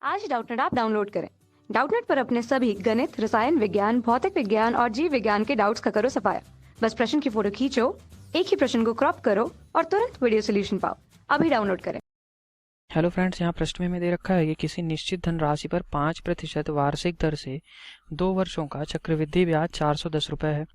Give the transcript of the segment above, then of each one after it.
आज Doubtnut app download करें। Doubtnut पर अपने सभी गणित, रसायन विज्ञान, भौतिक विज्ञान और जीव विज्ञान के डाउट्स का करो सफाया। बस प्रश्न की फोटो खींचो, एक ही प्रश्न को क्रॉप करो और तुरंत वीडियो सोल्यूशन पाओ। अभी डाउनलोड करें। हेलो फ्रेंड्स, यहाँ प्रश्न में दे रखा है कि किसी निश्चित धनराशि पर 5% वार्षिक दर से 2 वर्षों का चक्रवृद्धि ब्याज 410 रुपये है।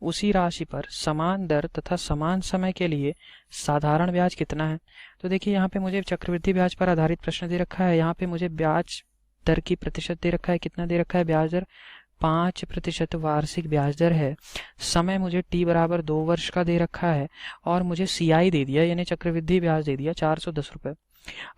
उसी राशि पर समान दर तथा समान समय के लिए साधारण ब्याज कितना है। तो देखिए, यहाँ पे मुझे चक्रवृद्धि ब्याज पर आधारित प्रश्न दे रखा है। यहाँ पे मुझे ब्याज दर की प्रतिशत दे रखा है। कितना दे रखा है ब्याज दर? 5% वार्षिक ब्याज दर है। समय मुझे t बराबर 2 वर्ष का दे रखा है और मुझे CI दे दिया, यानी चक्रवृद्धि ब्याज दे दिया 410 रुपये।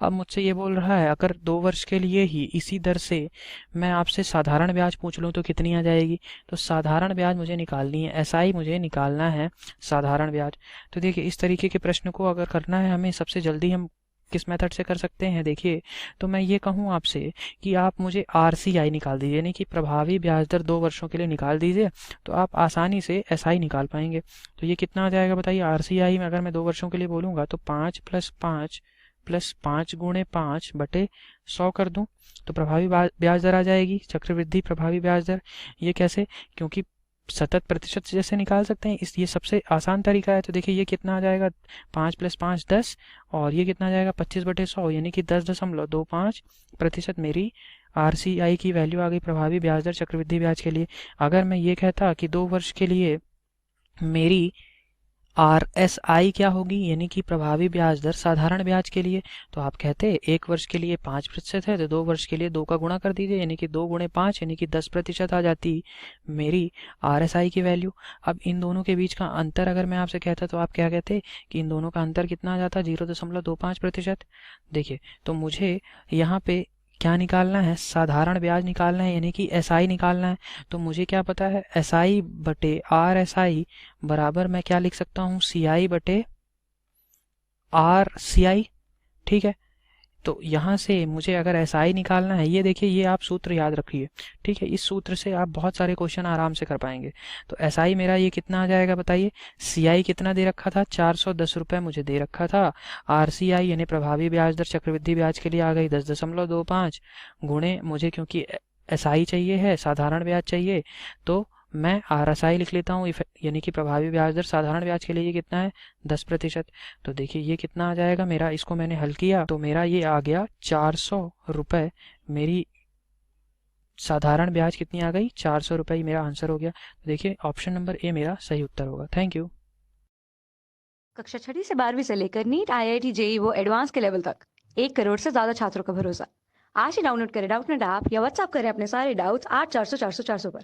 अब मुझसे ये बोल रहा है, अगर 2 वर्ष के लिए ही इसी दर से मैं आपसे साधारण ब्याज पूछ लूँ तो कितनी आ जाएगी। तो साधारण ब्याज मुझे निकालनी है, SI मुझे निकालना है साधारण ब्याज। तो देखिए, इस तरीके के प्रश्न को अगर करना है हमें, सबसे जल्दी हम किस मेथड से कर सकते हैं। देखिए, तो मैं ये कहूँ आपसे कि आप मुझे RCI निकाल दीजिए, यानी कि प्रभावी ब्याज दर 2 वर्षों के लिए निकाल दीजिए, तो आप आसानी से SI निकाल पाएंगे। तो ये कितना आ जाएगा बताइए। RCI में अगर मैं 2 वर्षों के लिए बोलूँगा तो 5 + 5 × 5/100 कर दूं तो प्रभावी ब्याज दर आ जाएगी, चक्रवृद्धि प्रभावी ब्याज दर। ये कैसे? क्योंकि सतत प्रतिशत से जैसे निकाल सकते हैं, ये सबसे आसान तरीका है। तो देखिए, ये कितना आ जाएगा, 5 + 5 10, और ये कितना आ जाएगा 25/100, यानी कि 10.25% मेरी RCI की वैल्यू आ गई, प्रभावी ब्याज दर चक्रवृद्धि ब्याज के लिए। अगर मैं ये कहता कि 2 वर्ष के लिए मेरी RSI क्या होगी, यानी कि प्रभावी ब्याज दर साधारण ब्याज के लिए, तो आप कहते 1 वर्ष के लिए 5% है तो 2 वर्ष के लिए 2 का गुणा कर दीजिए, यानी कि 2 × 5 यानी कि 10% आ जाती मेरी RSI की वैल्यू। अब इन दोनों के बीच का अंतर अगर मैं आपसे कहता तो आप क्या कहते कि इन दोनों का अंतर कितना आ जाता, 0.25%। देखिए, तो मुझे यहाँ पे क्या निकालना है, साधारण ब्याज निकालना है, यानी कि SI निकालना है। तो मुझे क्या पता है, SI/RSI बराबर मैं क्या लिख सकता हूँ, CI/RCI। ठीक है, तो यहाँ से मुझे अगर SI निकालना है, ये देखिए, ये आप सूत्र याद रखिए। ठीक है, इस सूत्र से आप बहुत सारे क्वेश्चन आराम से कर पाएंगे। तो SI मेरा ये कितना आ जाएगा बताइए। CI कितना दे रखा था, 410 रुपये मुझे दे रखा था। RCI यानी प्रभावी ब्याज दर चक्रवृद्धि ब्याज के लिए आ गई 10.25 गुणे, मुझे क्योंकि SI चाहिए है, साधारण ब्याज चाहिए, तो मैं RSI लिख लेता हूँ, यानी कि प्रभावी ब्याज दर साधारण ब्याज के लिए ये कितना है, 10%। तो देखिए, ये कितना आ जाएगा मेरा, इसको मैंने हल किया तो मेरा ये आ गया 400 रुपये। मेरी साधारण ब्याज कितनी आ गई, 400 रुपये, मेरा आंसर हो गया। तो देखिए, ऑप्शन नंबर ए मेरा सही उत्तर होगा। Thank you. कक्षा 6 से 12वीं से लेकर नीट, IIT, JEE वो एडवांस के लेवल तक 1 करोड़ से ज्यादा छात्रों का भरोसा। आज ही डाउनलोड करें डाउटनेट ऐप या व्हाट्सएप करें अपने सारे डाउट्स 8400 400 400 पर।